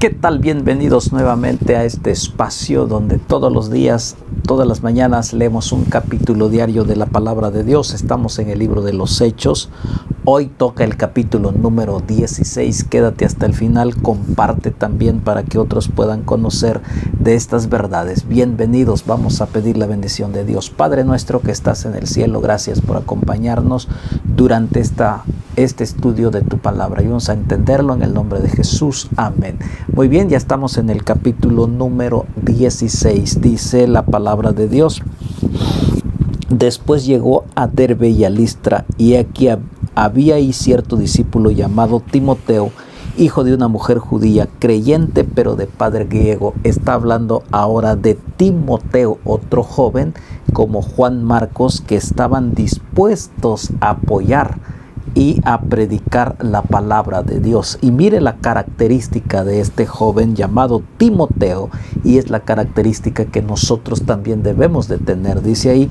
¿Qué tal? Bienvenidos nuevamente a este espacio donde todos los días, todas las mañanas leemos un capítulo diario de la palabra de Dios. Estamos en el libro de los Hechos. Hoy toca el capítulo número 16. Quédate hasta el final, comparte también para que otros puedan conocer de estas verdades. Bienvenidos, vamos a pedir la bendición de Dios. Padre nuestro que estás en el cielo, gracias por acompañarnos durante este estudio de tu palabra y vamos a entenderlo en el nombre de Jesús. Amén. Muy bien, ya estamos en el capítulo número 16. Dice la palabra de Dios: después llegó a Derbe y a Listra, y aquí había ahí cierto discípulo llamado Timoteo, hijo de una mujer judía, creyente pero de padre griego. Está hablando ahora de Timoteo, otro joven como Juan Marcos, que estaban dispuestos a apoyar y a predicar la palabra de Dios. Y mire la característica de este joven llamado Timoteo, y es la característica que nosotros también debemos de tener. Dice ahí: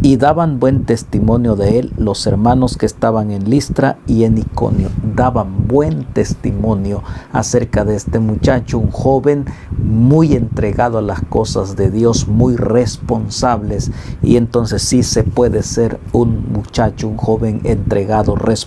y daban buen testimonio de él los hermanos que estaban en Listra y en Iconio. Daban buen testimonio acerca de este muchacho, un joven muy entregado a las cosas de Dios, muy responsables. Y entonces sí se puede ser un muchacho, un joven entregado, responsable.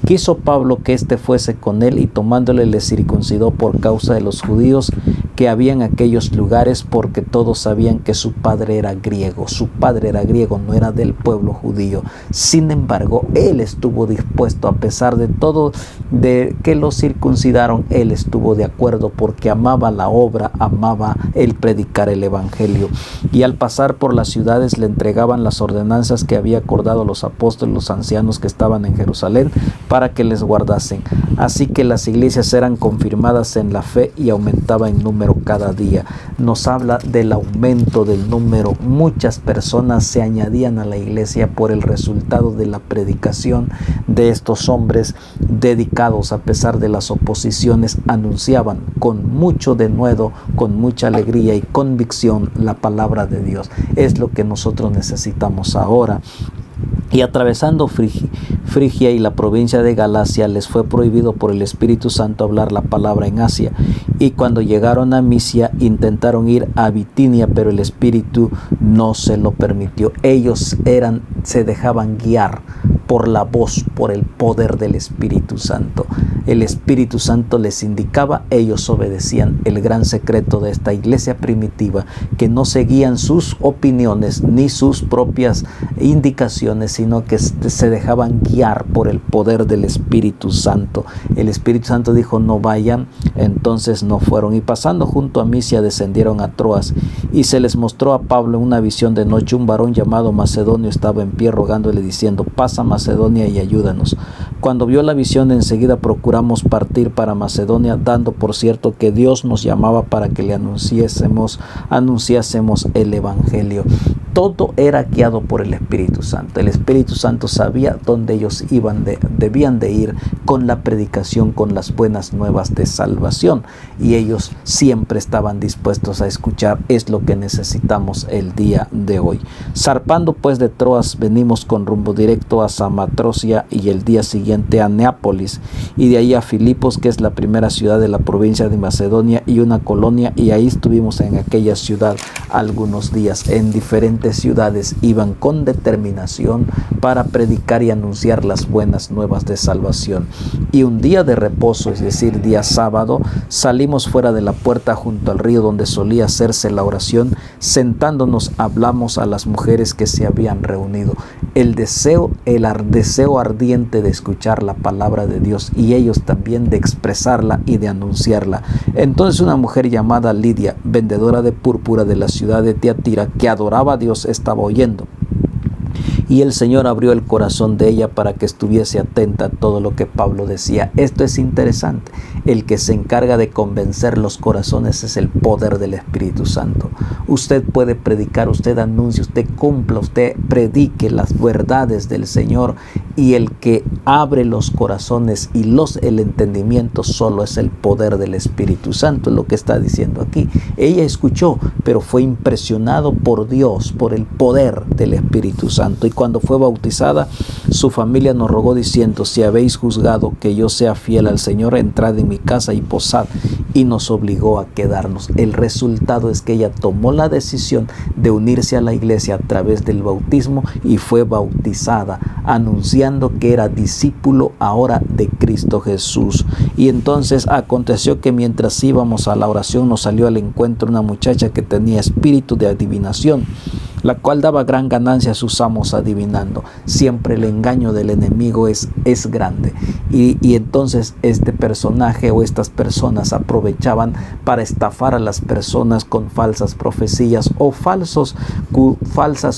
Quiso Pablo que éste fuese con él, y tomándole le circuncidó por causa de los judíos que había en aquellos lugares, porque todos sabían que su padre era griego. Su padre era griego, no era del pueblo judío. Sin embargo, él estuvo dispuesto, a pesar de todo, de que lo circuncidaron, él estuvo de acuerdo porque amaba la obra, amaba el predicar el evangelio. Y al pasar por las ciudades le entregaban las ordenanzas que había acordado los apóstoles, los ancianos que estaban en Jerusalén, para que les guardasen. Así que las iglesias eran confirmadas en la fe y aumentaba en número cada día. Nos habla del aumento del número. Muchas personas se añadían a la iglesia por el resultado de la predicación de estos hombres dedicados. A pesar de las oposiciones, anunciaban con mucho denuedo, con mucha alegría y convicción la palabra de Dios. Es lo que nosotros necesitamos ahora. Y atravesando Frigia y la provincia de Galacia, les fue prohibido por el Espíritu Santo hablar la palabra en Asia. Y cuando llegaron a Misia, intentaron ir a Bitinia, pero el Espíritu no se lo permitió. Ellos se dejaban guiar por la voz, por el poder del Espíritu Santo. El Espíritu Santo les indicaba, ellos obedecían. El gran secreto de esta iglesia primitiva, que no seguían sus opiniones ni sus propias indicaciones, sino que se dejaban guiar por el poder del Espíritu Santo. El Espíritu Santo dijo: no vayan, entonces no fueron. Y pasando junto a Misia, descendieron a Troas, y se les mostró a Pablo en una visión de noche un varón llamado Macedonio estaba en pie rogándole diciendo: pasa Macedonia y ayúdanos. Cuando vio la visión, enseguida procuramos partir para Macedonia, dando por cierto que Dios nos llamaba para que le anunciásemos el evangelio. Todo era guiado por el Espíritu Santo. El Espíritu Santo sabía dónde ellos debían de ir con la predicación, con las buenas nuevas de salvación, y ellos siempre estaban dispuestos a escuchar. Es lo que necesitamos el día de hoy. Zarpando pues de Troas, venimos con rumbo directo a Samatrocia, y el día siguiente a Neápolis, y de ahí a Filipos, que es la primera ciudad de la provincia de Macedonia y una colonia, y ahí estuvimos en aquella ciudad algunos días. En diferentes ciudades iban con determinación para predicar y anunciar las buenas nuevas de salvación. Y un día de reposo, es decir, día sábado, salimos fuera de la puerta junto al río donde solía hacerse la oración. Sentándonos, hablamos a las mujeres que se habían reunido. El deseo ardiente de escuchar la palabra de Dios, y ellos también de expresarla y de anunciarla. Entonces una mujer llamada Lidia, vendedora de púrpura de la ciudad de Tiatira, que adoraba a Dios, estaba oyendo. Y el Señor abrió el corazón de ella para que estuviese atenta a todo lo que Pablo decía. Esto es interesante. El que se encarga de convencer los corazones es el poder del Espíritu Santo. Usted puede predicar, usted anuncie, usted cumpla, usted predique las verdades del Señor, y el que abre los corazones y el entendimiento solo es el poder del Espíritu Santo. Es lo que está diciendo aquí. Ella escuchó, pero fue impresionado por Dios, por el poder del Espíritu Santo. Y cuando fue bautizada, su familia nos rogó diciendo: si habéis juzgado que yo sea fiel al Señor, entrad en mi casa y posad. y nos obligó a quedarnos. El resultado es que ella tomó la decisión de unirse a la iglesia a través del bautismo y fue bautizada, anunciando que era discípulo ahora de Cristo Jesús. Y entonces aconteció que mientras íbamos a la oración nos salió al encuentro una muchacha que tenía espíritu de adivinación, la cual daba gran ganancia a sus amos adivinando. Siempre el engaño del enemigo es grande. Y entonces este personaje o estas personas aprovechaban para estafar a las personas con falsas profecías o falsas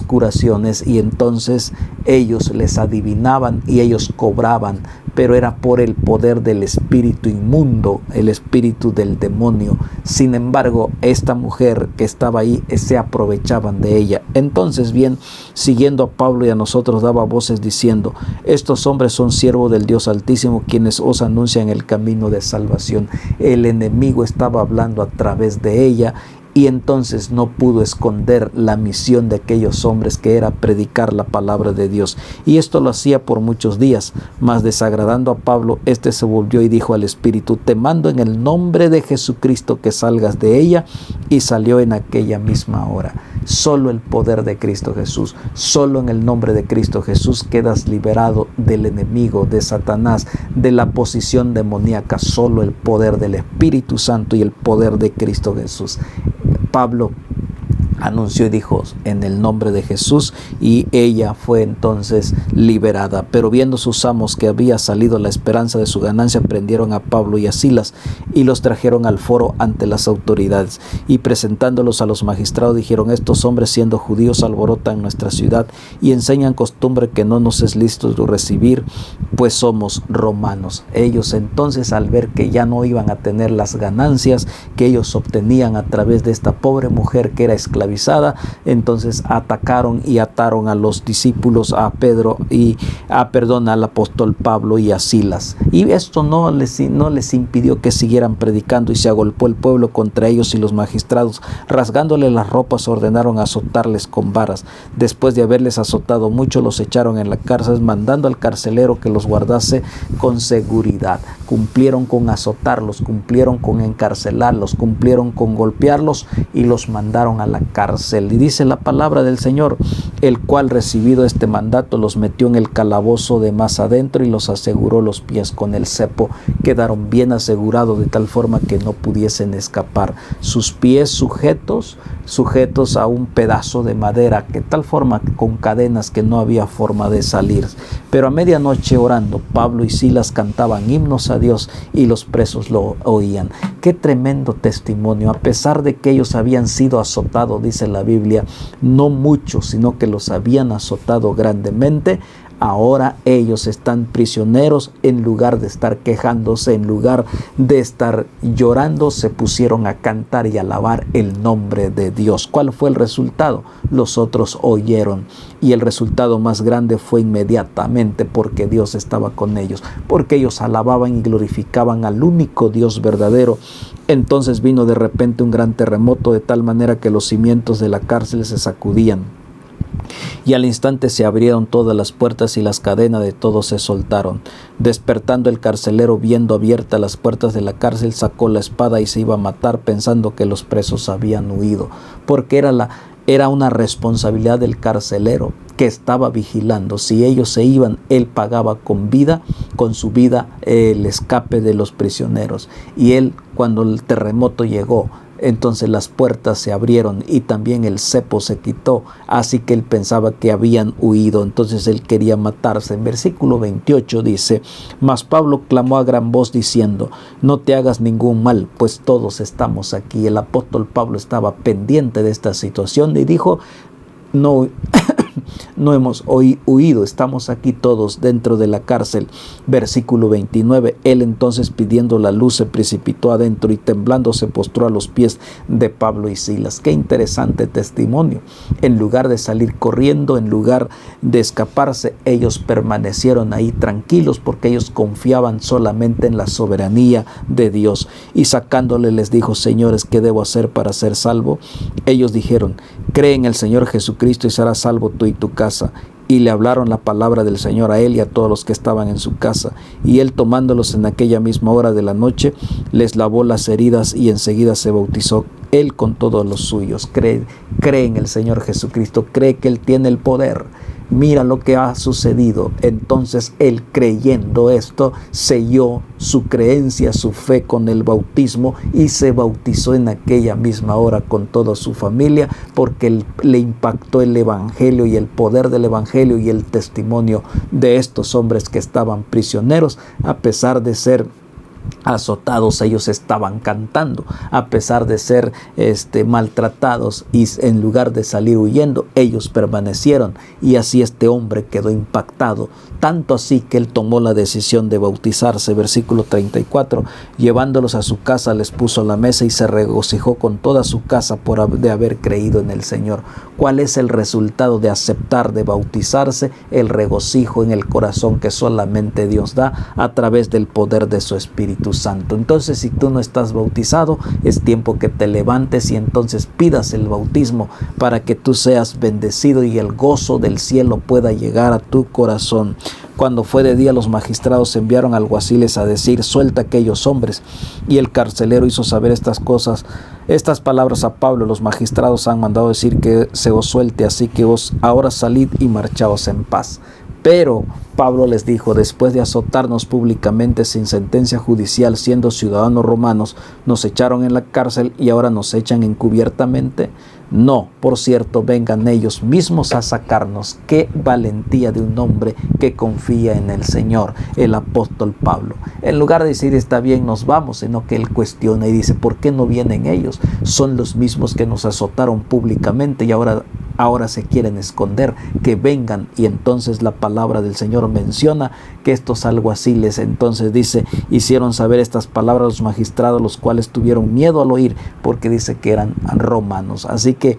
curaciones, y entonces ellos les adivinaban y ellos cobraban, pero era por el poder del espíritu inmundo, el espíritu del demonio. Sin embargo, esta mujer que estaba ahí se aprovechaban de ella. Entonces, bien, siguiendo a Pablo y a nosotros, daba voces diciendo: estos hombres son siervos del Dios Altísimo, quienes os anuncian el camino de salvación. El enemigo estaba hablando a través de ella, y entonces no pudo esconder la misión de aquellos hombres, que era predicar la palabra de Dios. Y esto lo hacía por muchos días, mas desagradando a Pablo, este se volvió y dijo al espíritu: te mando en el nombre de Jesucristo que salgas de ella. Y salió en aquella misma hora. Solo el poder de Cristo Jesús, solo en el nombre de Cristo Jesús quedas liberado del enemigo, de Satanás, de la posición demoníaca. Solo el poder del Espíritu Santo y el poder de Cristo Jesús. Pablo anunció y dijo: en el nombre de Jesús, y ella fue entonces liberada. Pero viendo sus amos que había salido la esperanza de su ganancia, prendieron a Pablo y a Silas y los trajeron al foro ante las autoridades, y presentándolos a los magistrados dijeron: estos hombres, siendo judíos, alborotan nuestra ciudad y enseñan costumbre que no nos es lícito recibir, pues somos romanos. Ellos entonces, al ver que ya no iban a tener las ganancias que ellos obtenían a través de esta pobre mujer que era esclavizada, entonces atacaron y ataron a los discípulos, a Pedro y al apóstol Pablo y a Silas. Y esto no les impidió que siguieran predicando, y se agolpó el pueblo contra ellos, y los magistrados, rasgándole las ropas, ordenaron azotarles con varas. Después de haberles azotado mucho, los echaron en la cárcel, mandando al carcelero que los guardase con seguridad. Cumplieron con azotarlos, cumplieron con encarcelarlos, cumplieron con golpearlos, y los mandaron a la cárcel. Y dice la palabra del Señor: el cual, recibido este mandato, los metió en el calabozo de más adentro y los aseguró los pies con el cepo. Quedaron bien asegurados de tal forma que no pudiesen escapar. Sus pies sujetos a un pedazo de madera, de tal forma con cadenas que no había forma de salir. Pero a medianoche, orando, Pablo y Silas cantaban himnos a Dios, y los presos lo oían. Qué tremendo testimonio. A pesar de que ellos habían sido azotados, dice la Biblia, no mucho, sino que los habían azotado grandemente, ahora ellos están prisioneros. En lugar de estar quejándose, en lugar de estar llorando, se pusieron a cantar y alabar el nombre de Dios. ¿Cuál fue el resultado? Los otros oyeron, y el resultado más grande fue inmediatamente, porque Dios estaba con ellos, porque ellos alababan y glorificaban al único Dios verdadero. Entonces vino de repente un gran terremoto, de tal manera que los cimientos de la cárcel se sacudían. Y al instante se abrieron todas las puertas y las cadenas de todos se soltaron. Despertando el carcelero, viendo abiertas las puertas de la cárcel, sacó la espada y se iba a matar, pensando que los presos habían huido, porque era una responsabilidad del carcelero, que estaba vigilando. Si ellos se iban, él pagaba con su vida el escape de los prisioneros. Y él, cuando el terremoto llegó, entonces las puertas se abrieron y también el cepo se quitó, así que él pensaba que habían huido. Entonces él quería matarse. En versículo 28 dice: mas Pablo clamó a gran voz diciendo: no te hagas ningún mal, pues todos estamos aquí. El apóstol Pablo estaba pendiente de esta situación y dijo: no hemos huido, estamos aquí todos dentro de la cárcel. Versículo 29, él entonces, pidiendo la luz, se precipitó adentro y temblando se postró a los pies de Pablo y Silas. Qué interesante testimonio. En lugar de salir corriendo, en lugar de escaparse, ellos permanecieron ahí tranquilos, porque ellos confiaban solamente en la soberanía de Dios. Y sacándole les dijo: señores, ¿qué debo hacer para ser salvo? Ellos dijeron: cree en el Señor Jesucristo y serás salvo tú y tu casa. y le hablaron la palabra del Señor a él y a todos los que estaban en su casa. Y él, tomándolos en aquella misma hora de la noche, les lavó las heridas y enseguida se bautizó él con todos los suyos. Cree en el Señor Jesucristo, cree que Él tiene el poder. Mira lo que ha sucedido. Entonces él, creyendo esto, selló su creencia, su fe con el bautismo y se bautizó en aquella misma hora con toda su familia, porque le impactó el evangelio y el poder del evangelio y el testimonio de estos hombres que estaban prisioneros. A pesar de ser azotados, ellos estaban cantando. A pesar de ser maltratados, y en lugar de salir huyendo, ellos permanecieron. Y así este hombre quedó impactado, tanto así que él tomó la decisión de bautizarse. Versículo 34, llevándolos a su casa les puso la mesa y se regocijó con toda su casa de haber creído en el Señor. ¿Cuál es el resultado de aceptar, de bautizarse? El regocijo en el corazón que solamente Dios da a través del poder de su Espíritu Santo. Entonces, si tú no estás bautizado, es tiempo que te levantes y entonces pidas el bautismo para que tú seas bendecido y el gozo del cielo pueda llegar a tu corazón. Cuando fue de día, los magistrados enviaron alguaciles a decir: suelta a aquellos hombres. Y el carcelero hizo saber estas palabras a Pablo: los magistrados han mandado decir que se os suelte, así que ahora salid y marchaos en paz. Pero Pablo les dijo: después de azotarnos públicamente sin sentencia judicial, siendo ciudadanos romanos, nos echaron en la cárcel y ahora nos echan encubiertamente. No, por cierto, vengan ellos mismos a sacarnos. Qué valentía de un hombre que confía en el Señor, el apóstol Pablo. En lugar de decir está bien, nos vamos, sino que él cuestiona y dice: ¿por qué no vienen ellos? Son los mismos que nos azotaron públicamente y ahora se quieren esconder. Que vengan. Y entonces la palabra del Señor menciona que estos alguaciles, entonces dice, hicieron saber estas palabras a los magistrados, los cuales tuvieron miedo al oír, porque dice que eran romanos. Así que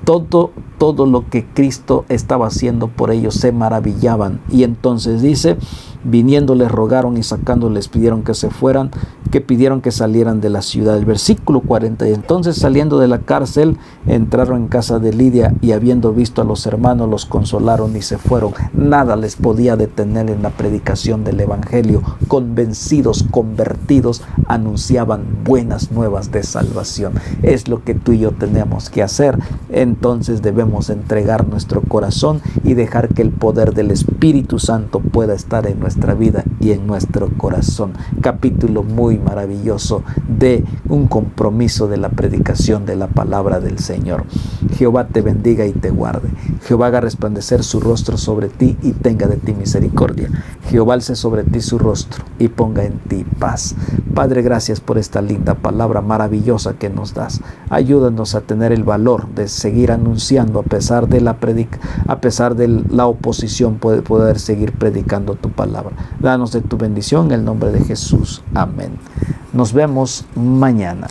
todo lo que Cristo estaba haciendo por ellos, se maravillaban. Y entonces dice: viniendo les rogaron y sacándoles pidieron que se fueran, que pidieron que salieran de la ciudad. El versículo 40, y entonces saliendo de la cárcel entraron en casa de Lidia, y habiendo visto a los hermanos los consolaron y se fueron. Nada les podía detener en la predicación del evangelio. Convencidos, convertidos, anunciaban buenas nuevas de salvación. Es lo que tú y yo tenemos que hacer. Entonces debemos entregar nuestro corazón y dejar que el poder del Espíritu Santo pueda estar en nuestra vida y en nuestro corazón. Capítulo muy maravilloso de un compromiso de la predicación de la palabra del Señor. Jehová te bendiga y te guarde. Jehová haga resplandecer su rostro sobre ti y tenga de ti misericordia. Jehová alce sobre ti su rostro y ponga en ti paz. Padre, gracias por esta linda palabra maravillosa que nos das. Ayúdanos a tener el valor de seguir anunciando a pesar de la oposición, poder seguir predicando tu palabra. Danos de tu bendición en el nombre de Jesús. Amén. Nos vemos mañana.